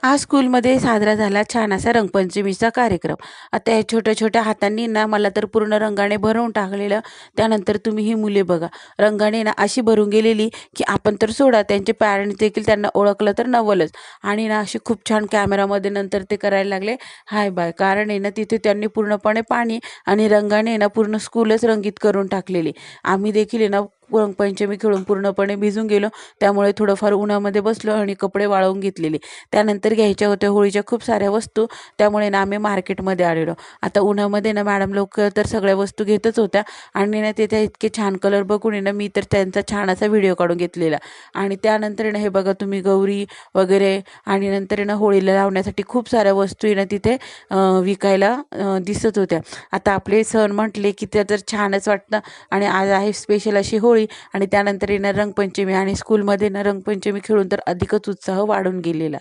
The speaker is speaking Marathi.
आज स्कूलमध्ये साजरा झाला छान असा रंगपंचमीचा कार्यक्रम. आता या छोट्या-छोट्या हातांनी ना मला तर पूर्ण रंगाने भरवून टाकलेलं. त्यानंतर तुम्ही ही मुले बघा, रंगाने ना अशी भरून गेलेली, की आपण तर सोडा त्यांचे पॅरेंट्स देखील त्यांना ओळखलं तर नवलच. आणि ना अशी खूप छान कॅमेरामध्ये नंतर ते करायला लागले हाय बाय. कारण आहे ना तिथे त्यांनी पूर्णपणे पाणी आणि रंगाने ना पूर्ण स्कूलच रंगीत करून टाकलेली. आम्ही देखील आहे ना रंगपंचमी खेळून पूर्णपणे भिजून गेलो. त्यामुळे थोडंफार उन्हामध्ये बसलो आणि कपडे वाळवून घेतलेले. त्यानंतर घ्यायच्या होत्या होळीच्या खूप साऱ्या वस्तू. त्यामुळे ना आम्ही मार्केटमध्ये आलेलो. आता उन्हामध्ये ना मॅडम लोकं तर सगळ्या वस्तू घेतच होत्या आणि ना तिथे इतके छान कलर बघून आहे ना मी तर त्यांचा छान असा व्हिडिओ काढून घेतलेला. आणि त्यानंतर आहे ना हे बघा तुम्ही गौरी वगैरे आणि नंतर आहे ना होळीला लावण्यासाठी खूप साऱ्या वस्तू आहे ना तिथे विकायला दिसत होत्या. आता आपले सण म्हटले की ते तर छानच वाटतं. आणि आज आहे स्पेशल अशी होळी आणि त्यानंतर येणार रंगपंचमी आणि स्कूलमध्ये ना रंगपंचमी खेळून तर अधिकच उत्साह वाढून गेलेला.